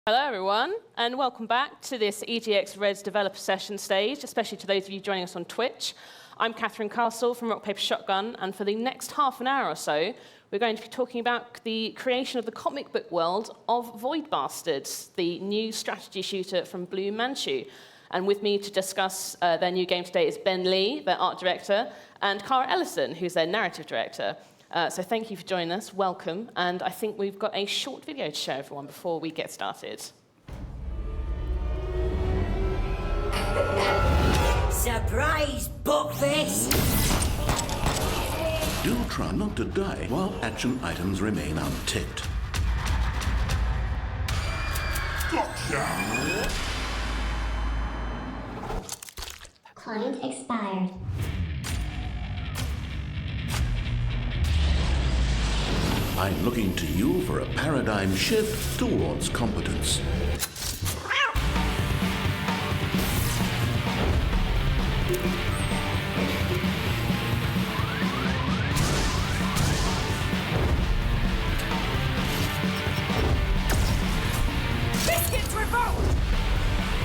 Hello everyone, and welcome back to this EGX Rezzed developer session stage, especially to those of you joining us on Twitch. I'm Katharine from Rock Paper Shotgun, and for the next half an hour or so, we're going to be talking about the creation of the comic book world of Void Bastards, the new strategy shooter from Blue Manchu. And with me to discuss their new game today is Ben Lee, their art director, and Cara Ellison, who's their narrative director. So thank you for joining us, welcome, and I think we've got a short video to show everyone before we get started. Surprise, Buckface! Do try not to die while action items remain unticked. Gotcha! Client expired. I'm looking to you for a paradigm shift towards competence. Biscuits revolt!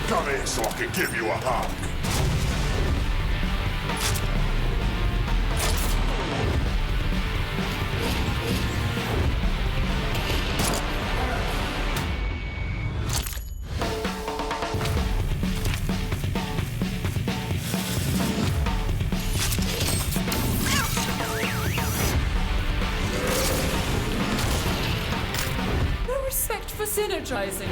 Come here so I can give you a hug. No respect for synergizing.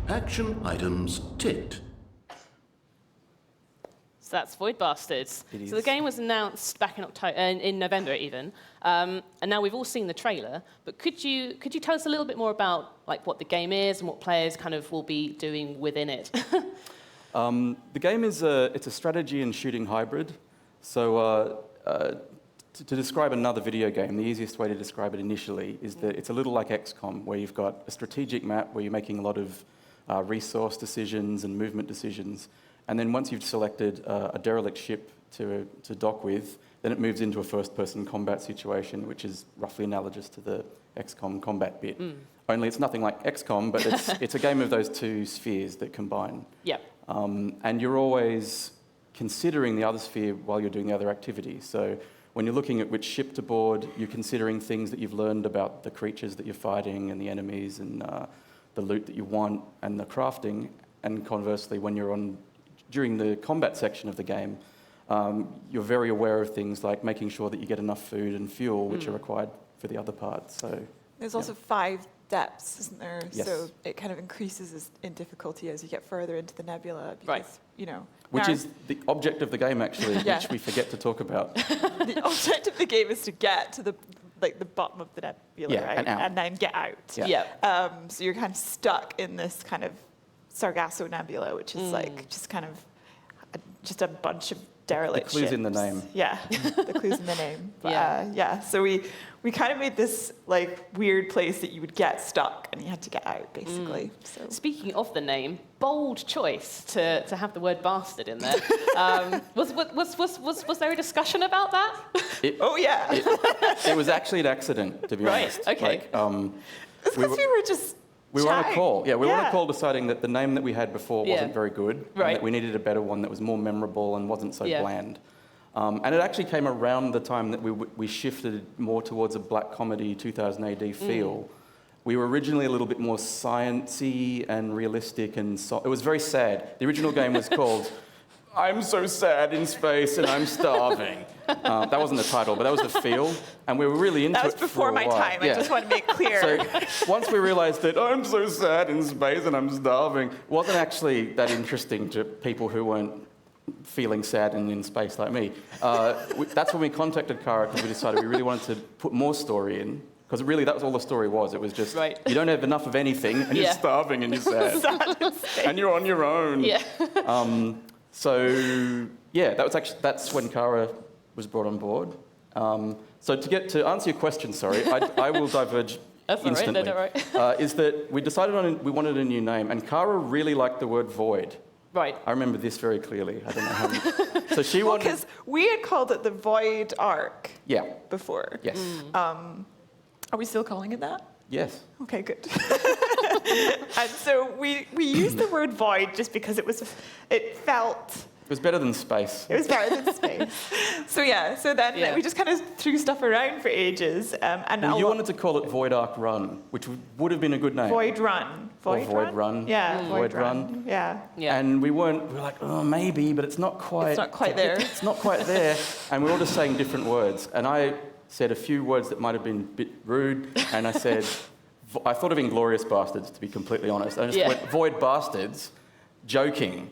Action items ticked. So that's Void Bastards. It So the is. game was announced back in October, in November even, and now we've all seen the trailer. But could you tell us a little bit more about what the game is and what players kind of will be doing within it? The game is it's a strategy and shooting hybrid. So to describe another video game, the easiest way to describe it initially is that it's a little like XCOM, where you've got a strategic map where you're making a lot of resource decisions and movement decisions. And then once you've selected a derelict ship to dock with, then it moves into a first-person combat situation, which is roughly analogous to the XCOM combat bit. Only it's nothing like XCOM, but it's a game of those two spheres that combine. Yep. And you're always considering the other sphere while you're doing the other activity. So when you're looking at which ship to board, you're considering things that you've learned about the creatures that you're fighting and the enemies and the loot that you want and the crafting. And conversely, when you're during the combat section of the game, you're very aware of things like making sure that you get enough food and fuel, which are required for the other parts. So There's also 5 depths, isn't there? Yes. So it kind of increases in difficulty as you get further into the nebula. Because, Right. you know, which is the object of the game, actually, Yeah. which we forget to talk about. the object of the game is to get to the bottom of the nebula, Yeah, right? and out. then get out. Yeah. Yep. So you're kind of stuck in this kind of Sargasso Nebula, which is like just kind of just a bunch of derelict The clue's in the ships. name. Yeah, the clue's in the name. But, Yeah. yeah. So we kind of made this weird place that you would get stuck and you had to get out, basically. So. Speaking of the name, bold choice to have the word bastard in there. Was there a discussion about that? Oh yeah. It was actually an accident, to be Right, honest. okay. It's because we were just We were on a chatting. call. Yeah, we were on Yeah. a call deciding that the name that we had before Yeah. wasn't very good. And Right. that we needed a better one that was more memorable and wasn't so Yeah. bland. And it actually came around the time that we shifted more towards a black comedy 2000 AD feel. We were originally a little bit more sciencey and realistic, and it was very sad. The original game was called I'm so sad in space and I'm starving. That wasn't the title, but that was the feel. And we were really into That was it for before a my while. time. I Yeah. just want to make clear. So once we realised that I'm so sad in space and I'm starving, wasn't actually that interesting to people who weren't feeling sad and in space like me. That's when we contacted Cara, because we decided we really wanted to put more story in. Because really, that was all the story was. It was just, Right. you don't have enough of anything, and you're Yeah. starving and you're sad. And you're on your own. Yeah. So yeah, that's when Cara was brought on board. So to answer your question, sorry, I will diverge That's all right, instantly. no, don't worry. Is that we decided we wanted a new name, and Cara really liked the word void. Right. I remember this very clearly. I don't know how. So she wanted. Because we had called it the Void Arc Yeah. before. Yes. Are we still calling it that? Yes. Okay, good. And so we used the word void just because it felt. It was better than space. It was better than space. So then we just kind of threw stuff around for ages. And Well, you wanted to call it Void Arc Run, which would have been a good name. Void Run. Void Run. Yeah, Void Run. Yeah. Yeah. And we were like, oh, maybe, but it's not quite. It's not quite there. It's not quite there. And we were all just saying different words. And I said a few words that might have been a bit rude. And I said, I thought of Inglorious Bastards, to be completely honest. I just went, Void Bastards, joking,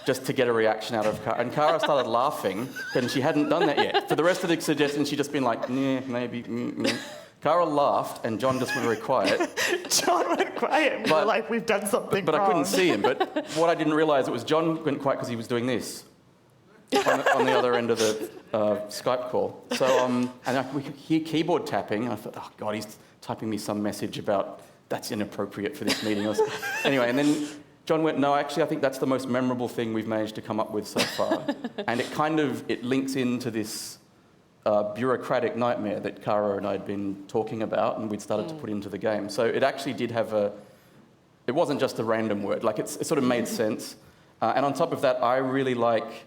just to get a reaction out of Cara. And Cara started laughing, and she hadn't done that yet. For the rest of the suggestions, she'd just been like, nah, maybe. Cara laughed, and John just went very quiet. John went quiet, and we were like, we've done something But wrong. I couldn't see him. But what I didn't realise, it was John went quiet because he was doing this on the other end of the Skype call. So, we could hear keyboard tapping, and I thought, oh, God, he's typing me some message about that's inappropriate for this meeting. Anyway, and then John went, no, actually, I think that's the most memorable thing we've managed to come up with so far. And it links into this bureaucratic nightmare that Cara and I had been talking about and we'd started to put into the game. So it actually did have it wasn't just a random word, like it sort of made sense. And on top of that, I really like,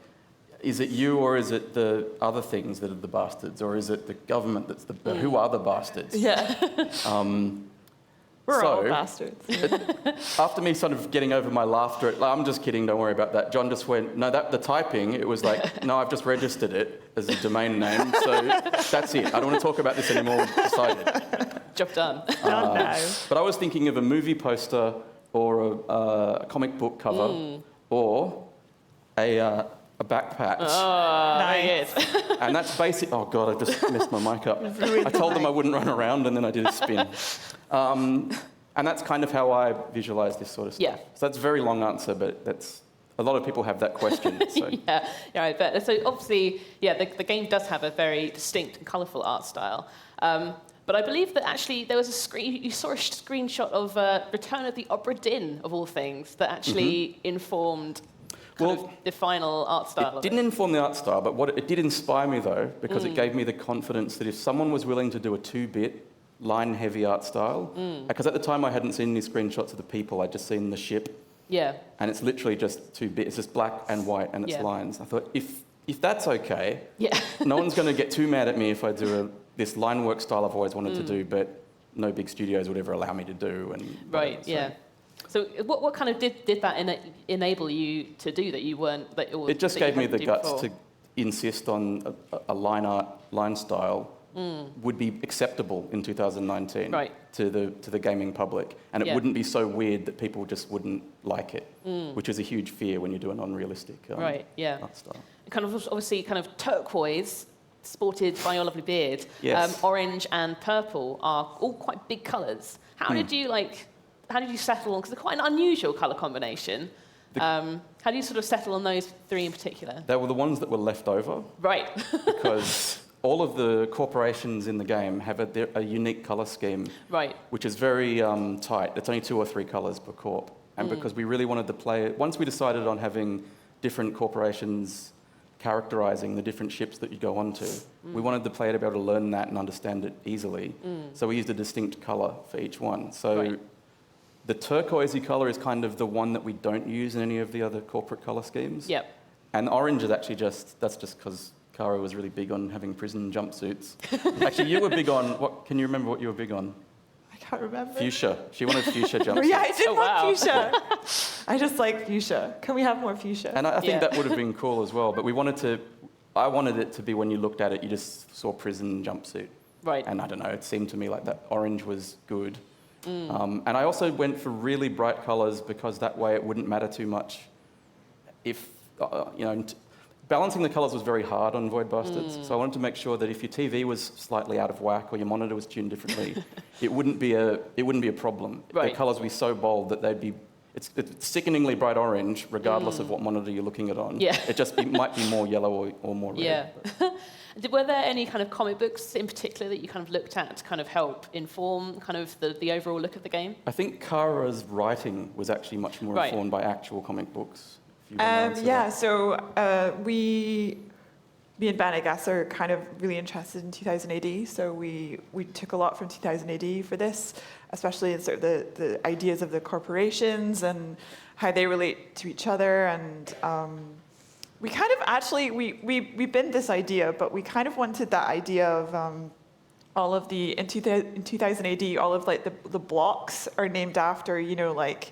is it you or is it the other things that are the bastards? Or is it the government that's who are the bastards? Yeah. We're all So- bastards. After me sort of getting over my laughter, I'm just kidding, don't worry about that. John just went, no, the typing, it was like, no, I've just registered it as a domain name, so that's it. I don't want to talk about this anymore, decided. Job done. Done now. But I was thinking of a movie poster or a comic book cover or a backpack. Oh, Nice. very good. And that's basic. Oh, God, I just messed my mic up. I told them I wouldn't run around, and then I did a spin. And that's kind of how I visualise this sort of stuff. Yeah. So that's a very long answer, but that's a lot of people have that question. So. Yeah, I bet. So obviously, the game does have a very distinct and colourful art style. But I believe that actually there was you saw a screenshot of Return of the Opera Din, of all things, that actually informed kind of the final art style It of didn't inform the art style, but it did inspire me, though, because it gave me the confidence that if someone was willing to do a 2-bit, line-heavy art style, because at the time I hadn't seen any screenshots of the people, I'd just seen the ship, Yeah. and it's literally just 2-bit. It's just black and white, and it's Yeah. lines. I thought, if that's okay, Yeah. no one's going to get too mad at me if I do this line work style I've always wanted to do, but no big studios would ever allow me to do. And Right, whatever, so. yeah. So what kind of did that enable you to do that you weren't... That, or It just that you gave me hadn't the do guts before? to insist on a line style would be acceptable in 2019 Right. to the gaming public, and it Yeah. wouldn't be so weird that people just wouldn't like it, which is a huge fear when you do an unrealistic Right, yeah. art style. Kind of obviously kind of turquoise, sported by your lovely beard. Yes. Orange and purple are all quite big colours. How did you settle on? Because they're quite an unusual colour combination. How do you sort of settle on those three in particular? They were the ones that were left over Right. because all of the corporations in the game have a unique colour scheme, Right. which is very tight. It's only 2 or 3 colours per corp. And because we really wanted to play, once we decided on having different corporations characterising the different ships that you go onto, we wanted the player to be able to learn that and understand it easily. So we used a distinct colour for each one. So Right. the turquoisey colour is kind of the one that we don't use in any of the other corporate colour schemes. Yep. And orange is actually that's just because Cara was really big on having prison jumpsuits. Actually, you were big on, can you remember what you were big on? I can't remember. Fuchsia. She wanted fuchsia jumpsuits. Yeah, I did Oh, want wow. fuchsia. I just like fuchsia. Can we have more fuchsia? And I think Yeah. that would have been cool as well, but I wanted it to be when you looked at it, you just saw prison jumpsuit. Right. And I don't know, it seemed to me like that orange was good. And I also went for really bright colours because that way it wouldn't matter too much if, balancing the colours was very hard on Void Bastards, so I wanted to make sure that if your TV was slightly out of whack or your monitor was tuned differently, it wouldn't be a problem. Right. The colours would be so bold that it's sickeningly bright orange, regardless of what monitor you're looking at on. Yeah. It might be more yellow or more red. Yeah. Were there any kind of comic books in particular that you kind of looked at to kind of help inform kind of the overall look of the game? I think Cara's writing was actually much more Right. informed by actual comic books If you want to answer that. So me and Ben, I guess, are kind of really interested in 2000 AD. So we took a lot from 2000 AD for this, especially in sort of the ideas of the corporations and how they relate to each other. And we kind of actually, we binned this idea, but we kind of wanted that idea of all of in 2000 AD, all of like the blocks are named after, like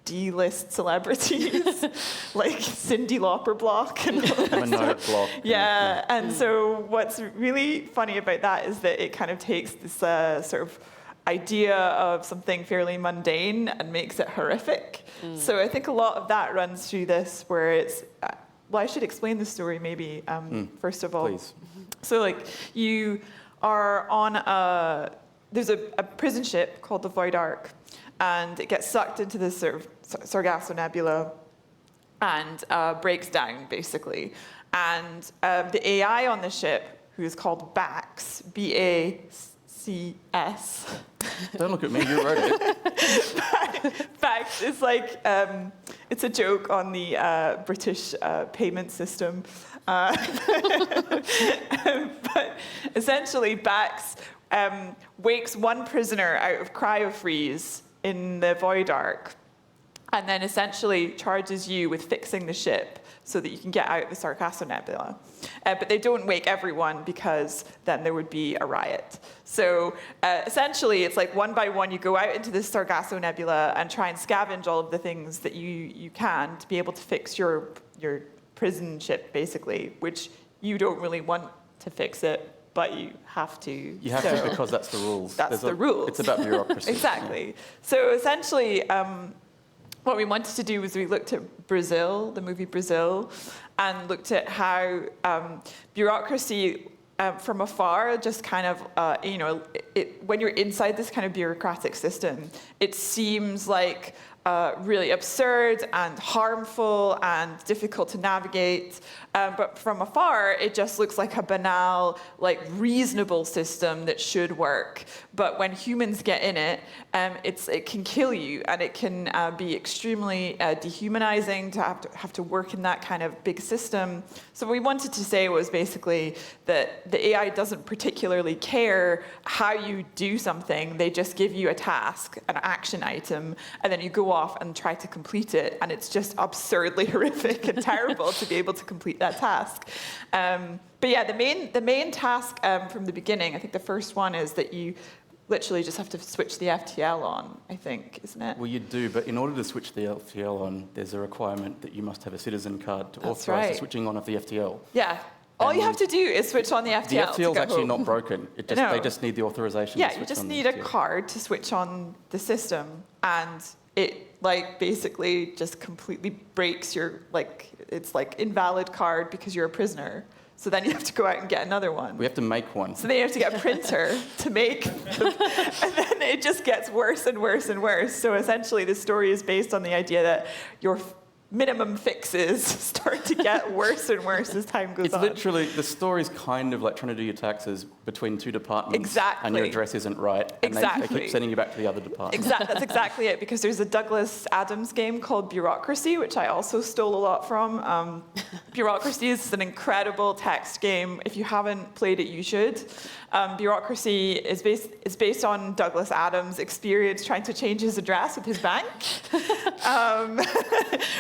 D-list celebrities, like Cyndi Lauper block and all that Minogue block. Yeah, and so what's really funny about that is that it kind of takes this sort of idea of something fairly mundane and makes it horrific. So I think a lot of that runs through this, where it's, well, I should explain the story maybe, first of all. Please. So like you are on there's a prison ship called the Void Ark, and it gets sucked into this sort of Sargasso Nebula and breaks down, basically. And the AI on the ship, who is called Bax, B-A-C-S. Don't look at me, you wrote it. Bax is like, it's a joke on the British payment system. But essentially, Bax wakes one prisoner out of cryo-freeze in the Void Ark, and then essentially charges you with fixing the ship so that you can get out of the Sargasso Nebula. But they don't wake everyone, because then there would be a riot. So essentially, it's like one by one, you go out into this Sargasso Nebula and try and scavenge all of the things that you can to be able to fix your prison ship, basically, which you don't really want to fix it, but you have to. You have to, because that's the rules. That's the rules. It's about bureaucracy. Exactly. Yeah. So essentially, what we wanted to do was we looked at Brazil, the movie Brazil, and looked at how bureaucracy from afar just kind of, when you're inside this kind of bureaucratic system, it seems like really absurd and harmful and difficult to navigate. But from afar, it just looks like a banal, like reasonable system that should work. But when humans get in it, it can kill you, and it can be extremely dehumanizing to have to work in that kind of big system. So what we wanted to say was basically that the AI doesn't particularly care how you do something. They just give you a task, an action item, and then you go off and try to complete it. And it's just absurdly horrific and terrible to be able to complete that task. But yeah, the main task from the beginning, I think the first one is that you literally just have to switch the FTL on, I think, isn't it? Well, you do, but in order to switch the FTL on, there's a requirement that you must have a citizen card to authorize the switching on of the FTL. Yeah. All you have to do is switch on the FTL. The FTL is actually not broken. They just need the authorization to switch on. Yeah, you just need a card to switch on the system, and it basically just completely breaks your, it's like invalid card because you're a prisoner. So then you have to go out and get another one. We have to make one. So then you have to get a printer to make them. And then it just gets worse and worse and worse. So essentially the story is based on the idea that your minimum fixes start to get worse and worse as time goes on. It's literally, the story's kind of like trying to do your taxes between two departments. Exactly. And your address isn't right. And they keep sending you back to the other department. That's exactly it, because there's a Douglas Adams game called Bureaucracy, which I also stole a lot from. Bureaucracy is an incredible text game. If you haven't played it, you should. Bureaucracy is based on Douglas Adams' experience trying to change his address with his bank.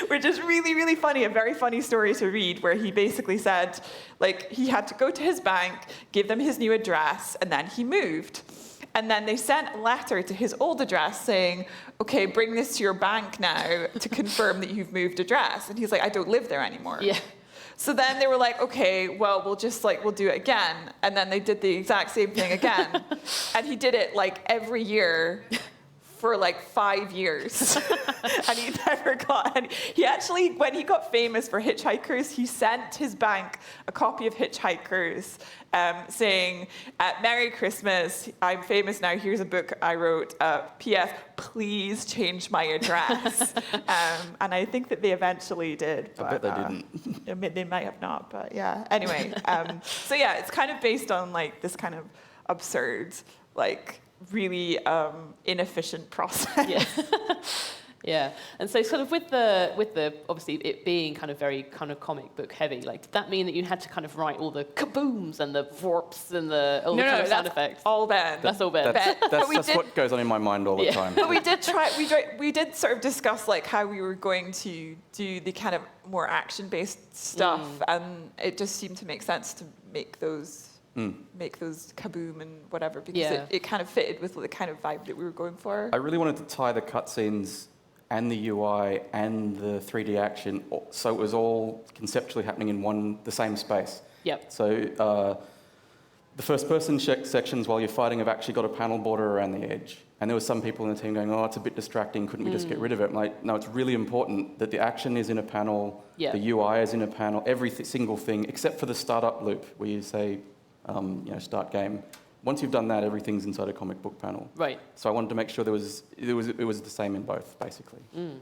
Which is really, really funny, a very funny story to read, where he basically said, he had to go to his bank, give them his new address, and then he moved. And then they sent a letter to his old address saying, okay, bring this to your bank now to confirm that you've moved address. And he's like, I don't live there anymore. Yeah. So then they were like, okay, well, we'll do it again. And then they did the exact same thing again. And he did it every year for 5 years. And he never got any. He actually, when he got famous for Hitchhikers, he sent his bank a copy of Hitchhikers saying, Merry Christmas, I'm famous now, here's a book I wrote, P.S., please change my address. And I think that they eventually did. But, I bet they didn't. They might have not, but yeah. Anyway, so yeah, it's kind of based on this kind of absurd, really inefficient process. Yeah. Yeah, and so sort of with the obviously it being kind of very kind of comic book heavy, like did that mean that you had to kind of write all the kabooms and the warps and all the kind of sound effects? All Ben. That's all Ben. That's what goes on in my mind all the time. But we did sort of discuss like how we were going to do the kind of more action-based stuff, and it just seemed to make sense to make those kaboom and whatever, because it kind of fitted with the kind of vibe that we were going for. I really wanted to tie the cutscenes and the UI and the 3D action, so it was all conceptually happening in the same space. Yep. So the first-person sections while you're fighting have actually got a panel border around the edge. And there were some people in the team going, oh, it's a bit distracting, couldn't we just get rid of it? I'm like, no, it's really important that the action is in a panel, the UI is in a panel, every single thing, except for the startup loop where you say, start game. Once you've done that, everything's inside a comic book panel. Right. So I wanted to make sure it was the same in both, basically. And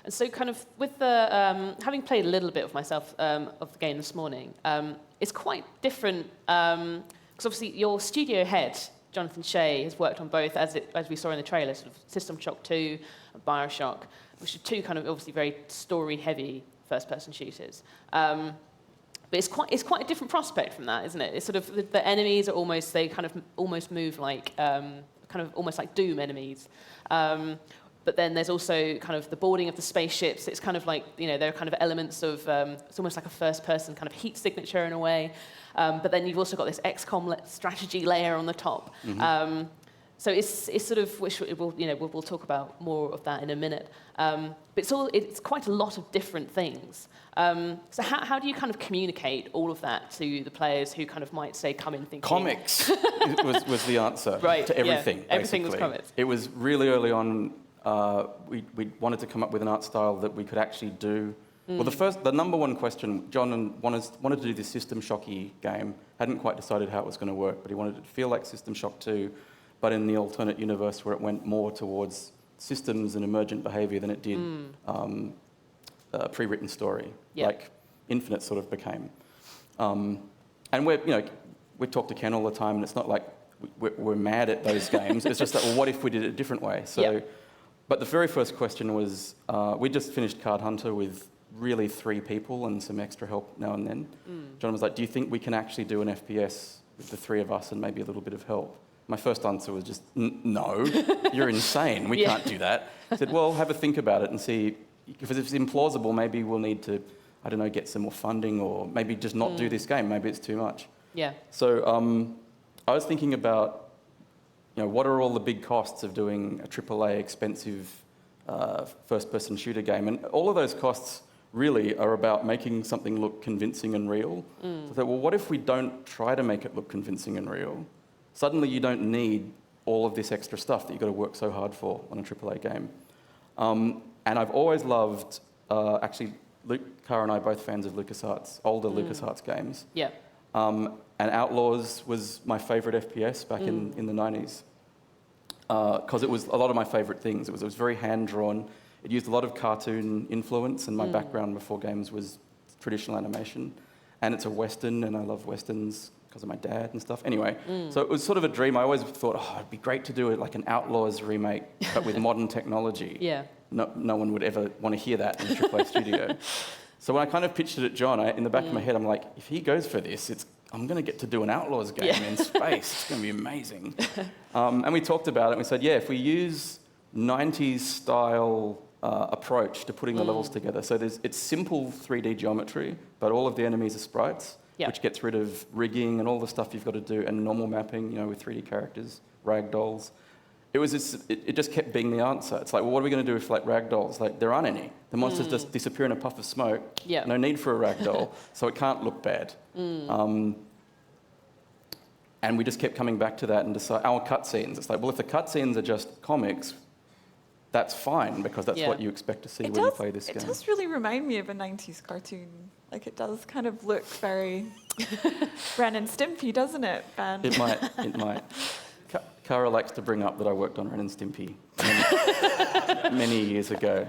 so kind of with the, having played a little bit of myself of the game this morning, it's quite different, because obviously your studio head, Jonathan Shea, has worked on both, as we saw in the trailer, sort of System Shock 2 and Bioshock, which are two kind of obviously very story-heavy first-person shooters. But it's quite a different prospect from that, isn't it? It's sort of the enemies are almost move like kind of almost like Doom enemies. But then there's also kind of the boarding of the spaceships. It's kind of like there are kind of elements of it's almost like a first-person kind of heat signature in a way. But then you've also got this XCOM strategy layer on the top. So it's sort of, which we'll talk about more of that in a minute. But it's quite a lot of different things. So how do you kind of communicate all of that to the players who kind of might say come in thinking... Comics was the answer to everything, yeah, everything was comics. It was really early on, we wanted to come up with an art style that we could actually do. Well, the number one question, John wanted to do this System Shocky game, hadn't quite decided how it was going to work, but he wanted it to feel like System Shock 2, but in the alternate universe where it went more towards systems and emergent behaviour than it did pre-written story, like Infinite sort of became. And we talk to Ken all the time, and it's not like we're mad at those games. It's just that, well, what if we did it a different way? So, but the very first question was, we just finished Card Hunter with really 3 people and some extra help now and then. John was like, do you think we can actually do an FPS with the 3 of us and maybe a little bit of help? My first answer was just, no, you're insane. We can't do that. I said, well, have a think about it and see, if it's implausible, maybe we'll need to, I don't know, get some more funding, or maybe just not do this game. Maybe it's too much. Yeah. So I was thinking about, what are all the big costs of doing a AAA expensive first-person shooter game? And all of those costs really are about making something look convincing and real. So I thought, well, what if we don't try to make it look convincing and real? Suddenly you don't need all of this extra stuff that you've got to work so hard for on a AAA game. And I've always loved, actually, Cara and I are both fans of LucasArts, older LucasArts games. Yeah. And Outlaws was my favourite FPS back in the 90s, because it was a lot of my favourite things. It was very hand-drawn. It used a lot of cartoon influence, and my background before games was traditional animation. And it's a Western, and I love Westerns because of my dad and stuff. Anyway, so it was sort of a dream. I always thought, it'd be great to do it like an Outlaws remake, but with modern technology. Yeah. No one would ever want to hear that in a AAA studio. So when I kind of pitched it at John, in the back of my head, I'm like, if he goes for this, I'm going to get to do an Outlaws game in space. It's going to be amazing. And we talked about it, and we said, if we use 90s style approach to putting the levels together. So it's simple 3D geometry, but all of the enemies are sprites, which gets rid of rigging and all the stuff you've got to do, and normal mapping, with 3D characters, ragdolls. It just kept being the answer. It's like, well, what are we going to do with ragdolls? Like, there aren't any. The monsters just disappear in a puff of smoke. No need for a ragdoll, so it can't look bad. And we just kept coming back to that and decide our cutscenes. It's like, well, if the cutscenes are just comics, that's fine, because that's what you expect to see when you play this game. It does really remind me of a 90s cartoon. Like, it does kind of look very Ren and Stimpy, doesn't it, Ben? It might. Cara likes to bring up that I worked on Ren and Stimpy many years ago,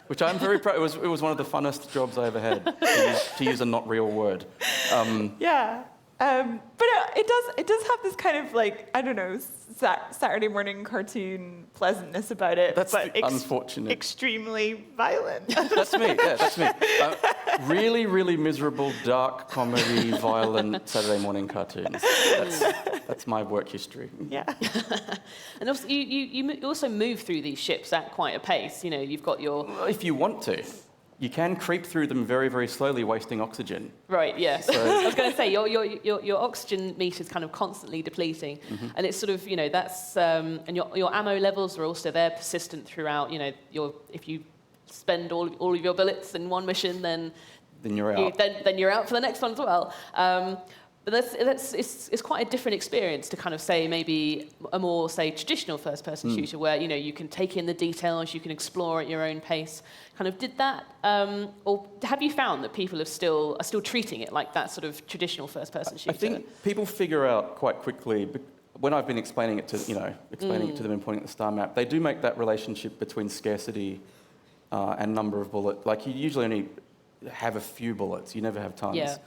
which I'm very proud. It was one of the funnest jobs I ever had, to use a not real word. But it does have this kind of like, I don't know, Saturday morning cartoon pleasantness about it. That's but unfortunate. Extremely violent. That's me. Yeah, that's me. Really, really miserable, dark comedy, violent Saturday morning cartoons. That's my work history. Yeah. And also, you also move through these ships at quite a pace. You know, you've got your... If you want to. You can creep through them very, very slowly, wasting oxygen. Right, yeah. So, I was going to say, your oxygen meter is kind of constantly depleting. And it's sort of, you know, that's... and your ammo levels are also there, persistent throughout. You know, if you spend all of your bullets in one mission, then you're out. Then you're out for the next one as well. But it's quite a different experience to kind of say maybe a more, say, traditional first-person shooter where, you know, you can take in the details, you can explore at your own pace. Kind of did that, or have you found that people are still treating it like that sort of traditional first-person shooter? I think people figure out quite quickly, when I've been explaining it to them and pointing at the star map, they do make that relationship between scarcity and number of bullets. Like, you usually only have a few bullets, you never have tons. Yeah.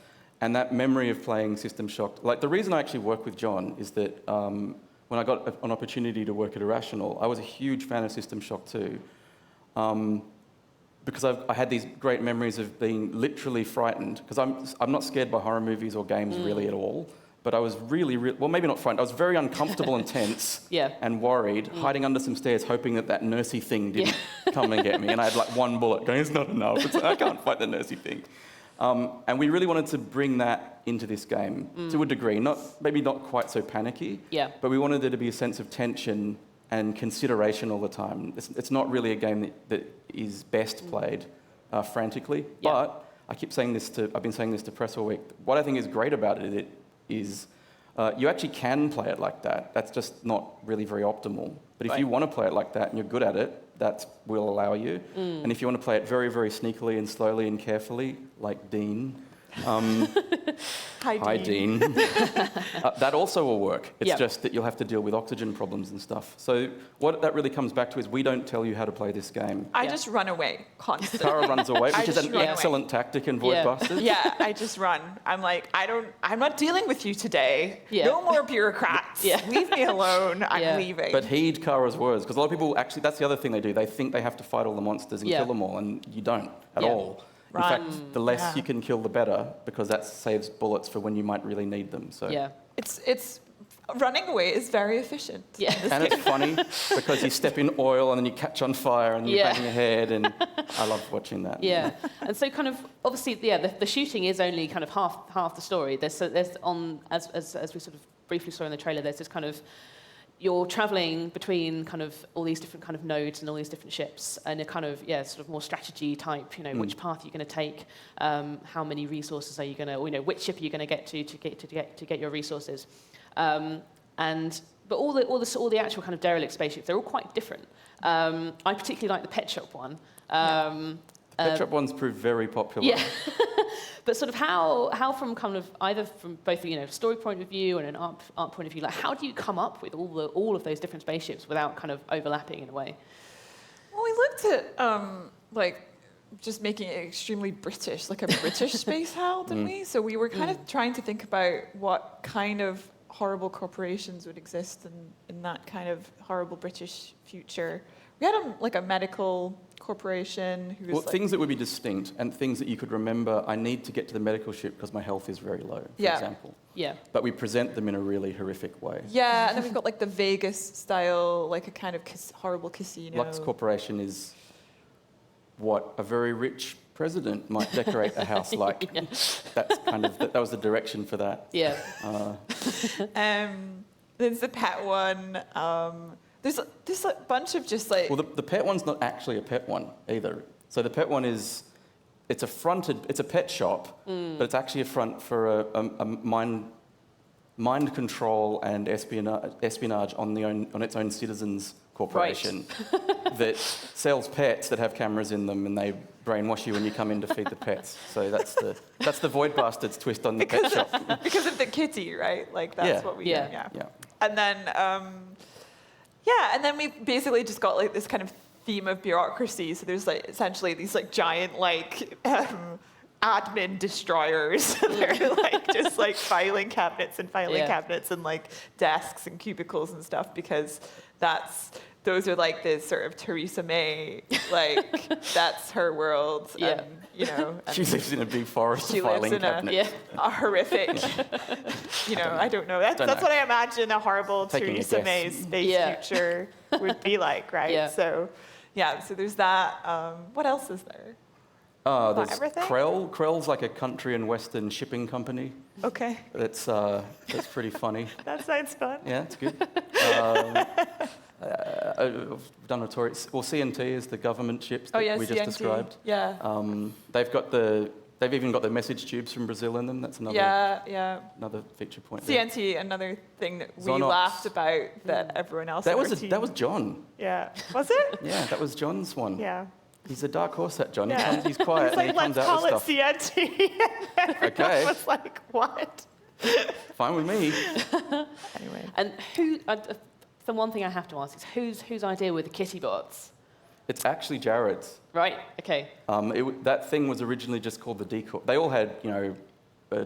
And that memory of playing System Shock, like the reason I actually work with John is that when I got an opportunity to work at Irrational, I was a huge fan of System Shock too, because I had these great memories of being literally frightened, because I'm not scared by horror movies or games really at all, but I was really, well, maybe not frightened, I was very uncomfortable and tense and worried, hiding under some stairs, hoping that nursey thing didn't come and get me, and I had like one bullet going, it's not enough, I can't fight the nursey thing. And we really wanted to bring that into this game to a degree, maybe not quite so panicky, but we wanted there to be a sense of tension and consideration all the time. It's not really a game that is best played frantically, but I've been saying this to press all week. What I think is great about it is you actually can play it like that. That's just not really very optimal. But if you want to play it like that and you're good at it, that will allow you. And if you want to play it very, very sneakily and slowly and carefully, like Dean, Hi, Dean. that also will work. It's just that you'll have to deal with oxygen problems and stuff. So what that really comes back to is we don't tell you how to play this game. I just run away constantly. Cara runs away, which is an excellent tactic in Void Busters. Yeah, I just run. I'm like, I'm not dealing with you today. No more bureaucrats. Leave me alone. I'm leaving. But heed Cara's words, because a lot of people actually, that's the other thing they do. They think they have to fight all the monsters and kill them all, and you don't at all. In fact, the less you can kill, the better, because that saves bullets for when you might really need them. So it's running away is very efficient. And it's funny because you step in oil and then you catch on fire and you bang your head, and I love watching that. And so kind of obviously the shooting is only kind of half the story. There's on as we sort of briefly saw in the trailer. There's this kind of you're traveling between kind of all these different kind of nodes and all these different ships, and a kind of sort of more strategy type. You know, which path are you going to take? How many resources are you going to? Which ship are you going to get to get your resources? But all the actual kind of derelict spaceships, they're all quite different. I particularly like the pet shop one. Pet shop ones proved very popular. But sort of how from kind of either from both story point of view and an art point of view, like how do you come up with all of those different spaceships without kind of overlapping in a way? Well, we looked at like just making it extremely British, like a British space HAL, didn't we? So we were kind of trying to think about what kind of horrible corporations would exist in that kind of horrible British future. We had a medical corporation who was things that would be distinct and things that you could remember. I need to get to the medical ship because my health is very low, for example. But we present them in a really horrific way. And then we've got like the Vegas style, like a kind of horrible casino. Lux Corporation is what a very rich president might decorate a house like. That's kind of that was the direction for that. There's the pet one. There's a bunch of just like... Well, the pet one's not actually a pet one either. So the pet one it's a pet shop, but it's actually a front for a mind control and espionage on its own citizens corporation that sells pets that have cameras in them, and they brainwash you when you come in to feed the pets. So that's the Void Bastards twist on the pet shop. Because of the kitty, right? Like that's what we do. And then and then we basically just got like this kind of theme of bureaucracy. So there's like essentially these like giant like admin destroyers. They're like just like filing cabinets and filing cabinets and like desks and cubicles and stuff, because those are like the sort of Theresa May, like that's her world. Yeah. And, you know, and She lives in a big forest she of lives filing in cabinets. a horrific, you know, I don't know. That's what I imagine a horrible Taking a Theresa guess. May space future would be like, right? Yeah. So there's that. What else is there? There's everything? Krell. Krell's like a country and western shipping company. Okay. That's pretty funny. That sounds fun. Yeah, it's good. I've done a tour. Well, CNT is the government ships that we just CNT. described. Yeah. They've even got the message tubes from Brazil in them. That's another another feature point. there. CNT, another thing that we Zonops. laughed about that everyone else. That on was our team- that was John. Yeah. Was it? Yeah, that was John's one. Yeah. He's a dark horse, that John. Yeah. He's quiet It's like, and he comes let's out call with it stuff. CNT. And everyone Okay. was like, what? Fine with me. Anyway. And who? The one thing I have to ask is whose idea were the kitty bots? It's actually Jared's. Right. Okay. That thing was originally just called the decoy. They all had,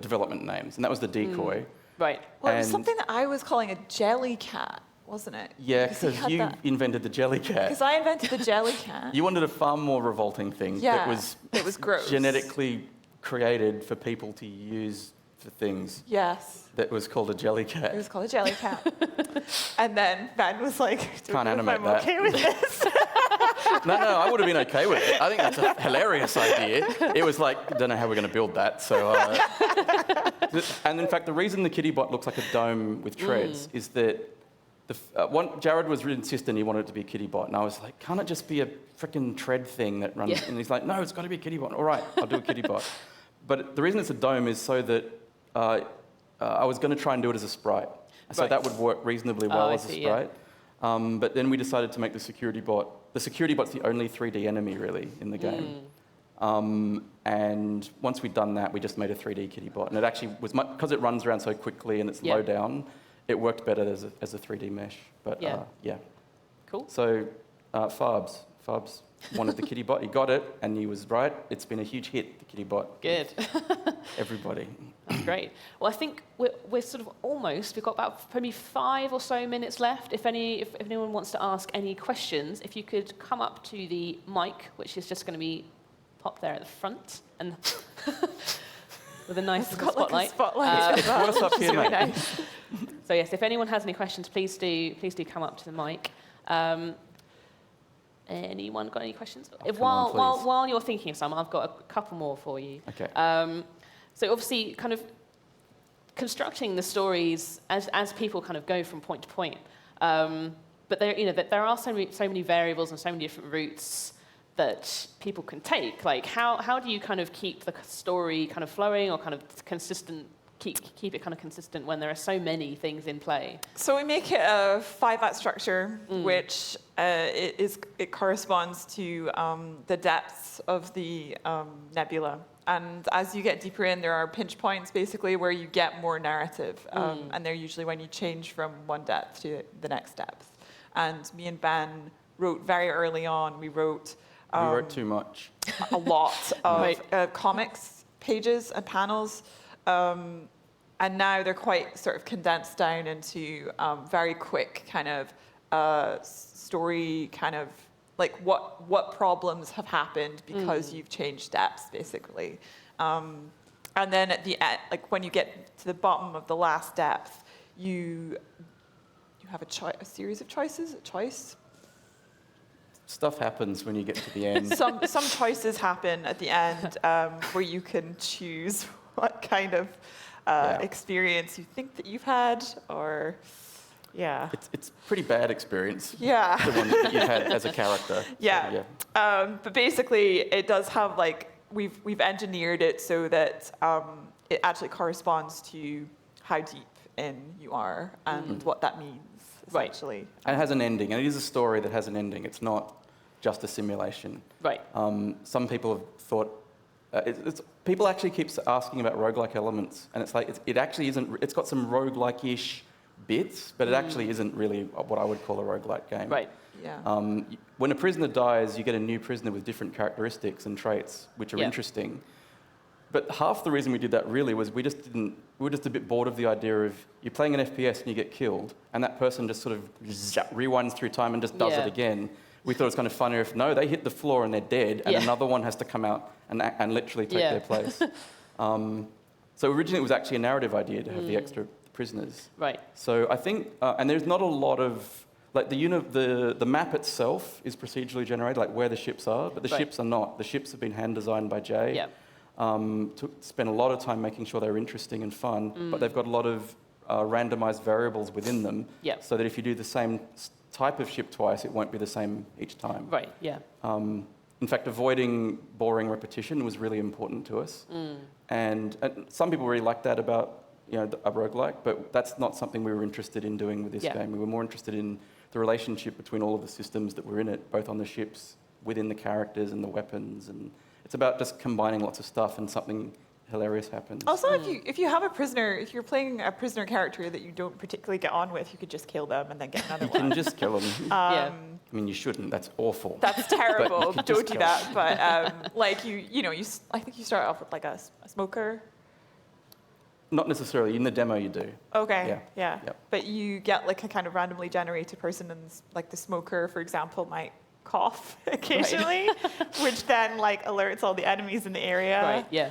development names, and that was the decoy. Right. Well, it was And- something that I was calling a jelly cat, wasn't it? Yeah, he because had you that. invented the jelly cat. Because I invented the jelly cat. You wanted a far more revolting thing Yeah, that was it was gross. genetically created for people to use for things. Yes. That was called a jelly cat. It was called a jelly cat. And then Ben was like, Can't know if animate I'm that. okay with this. No, I would have been okay with it. I think that's a hilarious idea. It was like, don't know how we're going to build that. So, and in fact, the reason the kitty bot looks like a dome with treads is that Jared was really insistent he wanted it to be a kitty bot, and I was like, can't it just be a freaking tread thing that runs? Yeah. And he's like, no, it's got to be a kitty bot. All right, I'll do a kitty bot. But the reason it's a dome is so that I was going to try and do it as a sprite. So Right. that would work reasonably well I as a see, sprite. But then we decided to make the security bot. The security bot's the only 3D enemy, really, in the game. And once we'd done that, we just made a 3D kitty bot. And it actually was, because it runs around so quickly and it's low down, it worked better as a 3D mesh. But yeah. Cool. So Farbs wanted the kitty bot. He got it, and he was right. It's been a huge hit, the kitty bot. Good. Everybody. That's great. Well, I think we're sort of almost. We've got about maybe 5 or so minutes left. If anyone wants to ask any questions, if you could come up to the mic, which is just going to be popped there at the front, and with a nice It's got spotlight. like a spotlight. Put us up here, Really mate. nice. So yes, if anyone has any questions, please do come up to the mic. Anyone got any questions? come on, please. While you're thinking of some, I've got a couple more for you. Okay. So obviously, kind of constructing the stories as people kind of go from point to point. But there are so many variables and so many different routes that people can take. Like how do you kind of keep the story kind of flowing or kind of consistent? Keep it kind of consistent when there are so many things in play. So we make it a 5-act structure, which it corresponds to the depths of the nebula. And as you get deeper in, there are pinch points, basically, where you get more narrative. And they're usually when you change from one depth to the next depth. And me and Ben wrote very early on, we wrote too much. a lot of comics, pages and panels. And now they're quite sort of condensed down into very quick kind of story, kind of like what problems have happened because you've changed depths, basically. And then at the end, like when you get to the bottom of the last depth, you have a series of choices, a choice. Stuff happens when you get to the end. Some choices happen at the end where you can choose what kind of experience you think that you've had, or It's pretty bad experience. Yeah. The one that you've had as a character. Yeah. So, yeah. But basically, it does have like we've engineered it so that it actually corresponds to how deep in you are and what that means, essentially. And it has an ending, and it is a story that has an ending. It's not just a simulation. Right. Some people have thought, people actually keep asking about roguelike elements, and it's like, it actually isn't, it's got some roguelike-ish bits, but it actually isn't really what I would call a roguelike game. Right. Yeah. When a prisoner dies, you get a new prisoner with different characteristics and traits, which are interesting. But half the reason we did that really was we were just a bit bored of the idea of you're playing an FPS and you get killed, and that person just sort of rewinds through time and just does it again. We thought it was kind of funnier if, no, they hit the floor and they're dead, and another one has to come out and literally take their place. So originally it was actually a narrative idea to have the extra prisoners. Right. So I think, and there's not a lot of, like the map itself is procedurally generated, like where the ships are, but the ships are not. The ships have been hand designed by Jay. Yeah. Spent a lot of time making sure they're interesting and fun, but they've got a lot of randomized variables within them, so that if you do the same type of ship twice, it won't be the same each time. Right, yeah. In fact, avoiding boring repetition was really important to us. And some people really like that about a roguelike, but that's not something we were interested in doing with this game. We were more interested in the relationship between all of the systems that were in it, both on the ships, within the characters and the weapons. And it's about just combining lots of stuff and something hilarious happens. Also, if you have a prisoner, if you're playing a prisoner character that you don't particularally get on with, you could just kill them and then get another one. You can just kill them. Yeah. I mean, you shouldn't. That's awful. That's terrible. But Don't do that. But like I think you start off with like a smoker. Not necessarily. In the demo, you do. Okay. Yeah. Yep. But you get like a kind of randomly generated person, and like the smoker, for example, might cough occasionally, which then like alerts all the enemies in the area. Right. Yeah.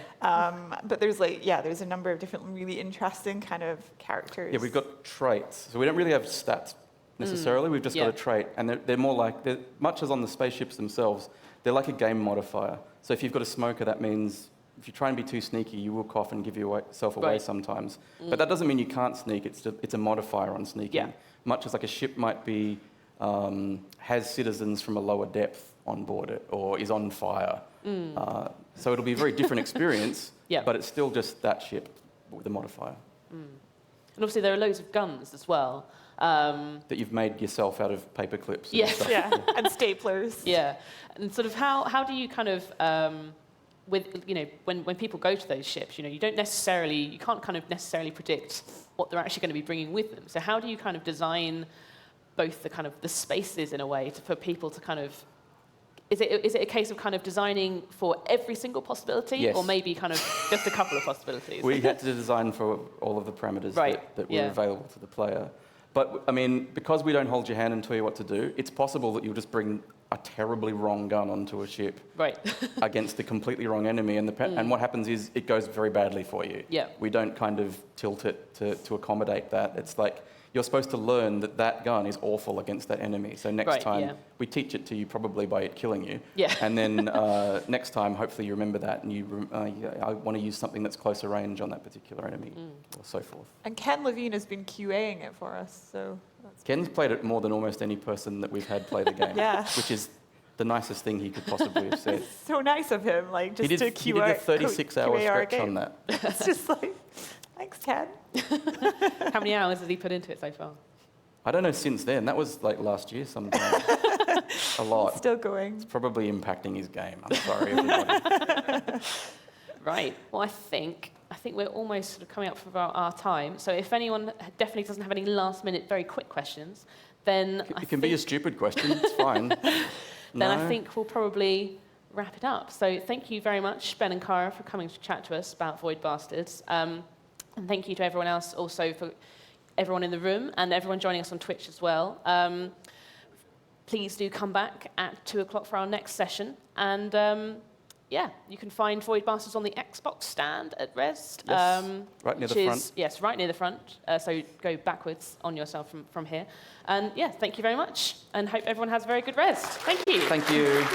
But there's there's a number of different really interesting kind of characters. Yeah, we've got traits. So we don't really have stats necessarily. We've just got a trait, and they're more like, much as on the spaceships themselves, they're like a game modifier. So if you've got a smoker, that means if you try and be too sneaky, you will cough and give yourself away sometimes. But that doesn't mean you can't sneak. It's a modifier on sneaking. Yeah. Much as like a ship might be has citizens from a lower depth on board it, or is on fire. So it'll be a very different experience. But it's still just that ship with a modifier. And obviously there are loads of guns as well. That you've made yourself out of paper clips. And stuff. And staplers. Yeah, and sort of how do you kind of when people go to those ships, you can't kind of necessarily predict what they're actually going to be bringing with them. So how do you kind of design both the kind of the spaces in a way for people to kind of, is it a case of kind of designing for every single possibility, or maybe kind of just a couple of possibilities? We had to design for all of the parameters that were available to the player. But, I mean, because we don't hold your hand and tell you what to do, it's possible that you'll just bring a terribly wrong gun onto a ship against the completely wrong enemy, and what happens is it goes very badly for you. We don't kind of tilt it to accommodate that. It's like you're supposed to learn that gun is awful against that enemy. So next time, we teach it to you probably by it killing you. And then next time, hopefully you remember that, and I want to use something that's closer range on that particular enemy, or so forth. And Ken Levine has been QAing it for us, so that's Ken's played it more than almost any person that we've had play the game, which is the nicest thing he could possibly have said. So nice of him, like just to QA. He did a 36-hour stretch on that. It's just like, thanks, Ken. How many hours has he put into it so far? I don't know since then. That was like last year sometime. A lot. Still going. It's probably impacting his game. I'm sorry, everybody. Right. Well, I think we're almost sort of coming up for our time. So if anyone definitely doesn't have any last-minute, very quick questions, then it can be a stupid question. It's fine. Then I think we'll probably wrap it up. So thank you very much, Ben and Cara, for coming to chat to us about Void Bastards. And thank you to everyone else also, for everyone in the room and everyone joining us on Twitch as well. Please do come back at 2 o'clock for our next session. And you can find Void Bastards on the Xbox stand at Rezzed. Yes, right near the front. Yes, right near the front. So go backwards on yourself from here. And thank you very much. And hope everyone has a very good Rezzed. Thank you. Thank you.